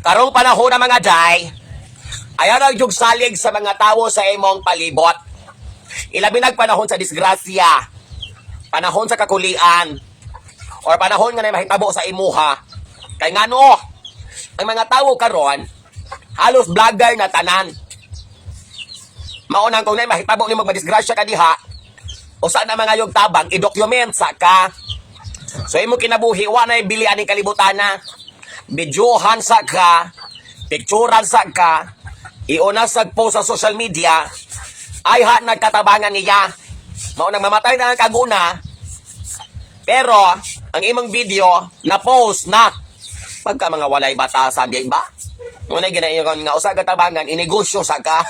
Karong panahon na mga day, ayaw na yung salig sa mga tao sa imong palibot. Ilabi panahon sa disgrasya, panahon sa kakulian, or panahon nga na mahitabo sa imuha. Kay ngano, ang mga tao karon halos vlogger na tanan. Maunang kung na mahitabo ni magmadisgrasya ka diha, o saan na mga yung tabang, i-document sa ka. So imo kinabuhi, wa na ibili aning kalibutan na. Videohan sa ka, picturean sa ka, iuna sa post sa social media, ay nagkatabangan niya. Maunang mamatay na ang kaguna, pero ang imong video na post na pagka mga walay batasan, di ba? Muna ginayon nga usa katabangan, inegosyo sa ka.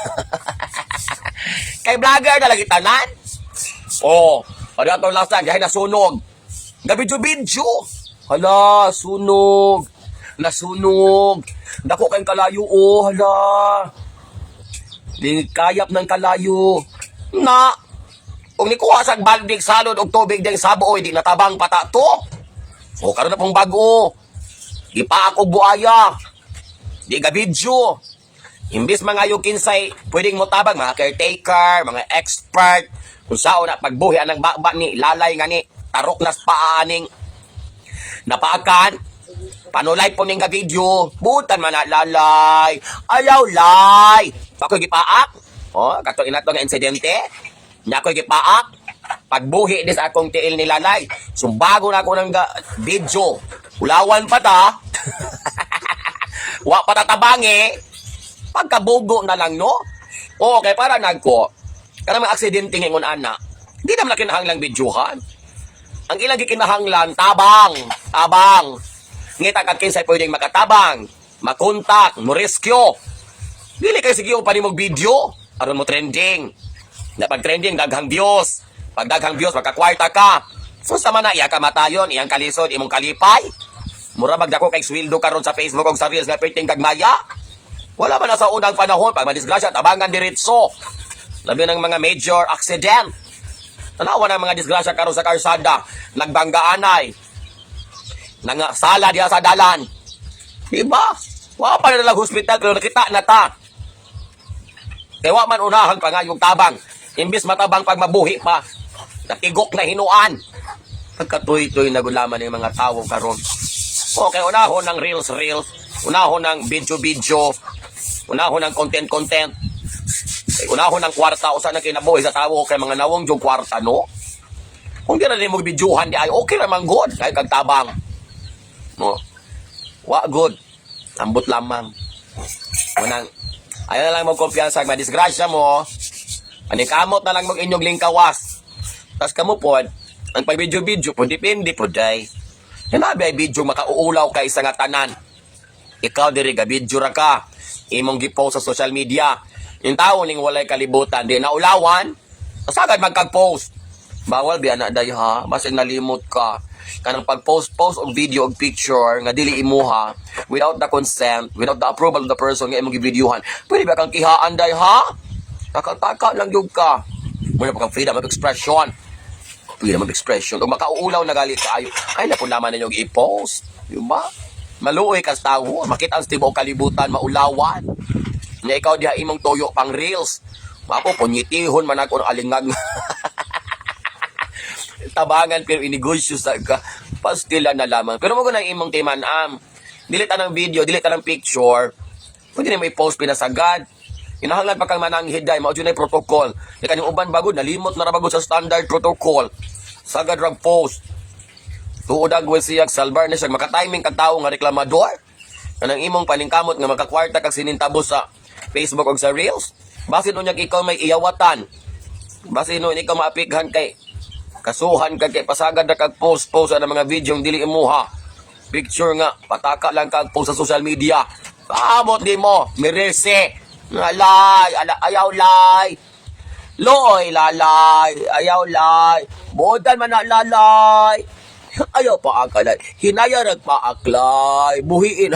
Kay vlogger na lagi tanan. Oh, pada atong last time, dahil nasunog. Gabidyo-bidyo. Hala, sunog. Nasunog. Dako kayong kalayo, oh, hala. Di kayap ng kalayo. Na, kung nikuha sa baldig salod o tubig ding saboy, di natabang pata to. O, karon na pong bago. Di pa ako buaya. Di gabidyo. Imbis mga yung kinsay, pwedeng mo tabang, mga caretaker, mga expert, kung saan na pagbuhi ang bakba ni, lalay nga ni, tarok nas paaning, napaakan, panulay po ning video, butan man na lalay, ayaw lay, ako'y gipaak, kato inato nga insidente, niya ako'y gipaak, pagbuhi dis akong tiil ni lalay, sumbago na ako ng video, ulawan pa ta, wa patatabangi, pagkabugo na lang, no? Okay, para nagko, karang mga aksidente ngayon, anak, hindi naman na kinahanglang videohan. Ang ilang gikinahanglan, tabang. Ngita ka kinsay pwedeng makatabang, makontak, mo rescue. Dili kayo sige pa ni mong video, aron mo trending. Na pag trending, daghang views. Pag daghang views, magkakwarta ka. So sama na, iya ka matayon, iyang kalisod, imong kalipay. Mura magdako kay sweldo karon sa Facebook o sa Reels nga pwedeng kagmaya. Wala man na sa unang panahon, pag madisgrasya, tabangan diretso. Labi ng mga major accident. Tanawa ng mga disgrasya karon sa karsada, nagbanggaanay, sala diya sa dalan. Diba? Wa pa na lang hospital, pero nakita na ta. Kaya wa man unahan pa nga yung tabang. Imbis matabang pag mabuhi pa, natigok na hinuan. Pagkatuy-tuy na gulaman ng mga tao karon. Okay, unahon ng reels, unahon ng video, unahon ng content. Unahon ng kwarta, usa na kinabuhi sa tao kay mga nawong yung kwarta, no? Kung di na rin mag-videohan, di ay okay naman good, kahit kagtabang. No? Wa good. Ambot lamang. Unang, ayaw na lang magkumpiyansa, madisgrasya mo, anikamot na lang mag-inyong lingkawas. Tapos kamo po, ang pag-video po, depende po, day. Hinabi ay video makauulaw ka isa nga tanan. Ikaw diri ga video ra ka. Imong gipost sa social media. Yung tao ning walay kalibutan, di naulawan, sagad magkag-post. Bawal biya na day ha, basig nalimot ka. Kanang pag-post og video og picture nga dili imuha without the consent, without the approval of the person nga imong gi-videohan. Pwede ba kang kihaan day ha? Taka lang gyud ka. Muna pa kang freedom of expression. Freedom of expression. Kung makauulaw na galit kayo, ay na po naman ninyo i-post. Diba? Maluoy kas tao, makita ang tibuok kalibutan, maulawan. Nga ikaw diha imong toyo pang reels. Mapo punyitihon man ako alingag. Tabangan pero inegosyo sa ka. Pastila na lamang. Pero mo nang imong timan dili tanang video, dili tanang picture. Pwede na mo i-post pinasagad. Inahanglan pa kang mananghid day, mao junay protocol. Di kaning uban bagod nalimot na ra bagod sa standard protocol. Sagad rag post. Tuod agwen siya salbar na siya maka-timing kag tawo nga reklamador. Kanang imong paningkamot nga makakwarta kag sinintabo sa Facebook o sa Reels. Basin unya ikaw may iyawatan. Basin no ikaw maapighan kay kasuhan kag kay pasagad na kag post sa mga video dili imuha. Picture nga pataka lang kag post sa social media. Paamot di mo, mirese. Lalay, ayaw lay. Loy, lalay, ayaw lay. Bodan man na lalay. Ayaw pa akalay. Hinayarag pa aklay. Buhiin.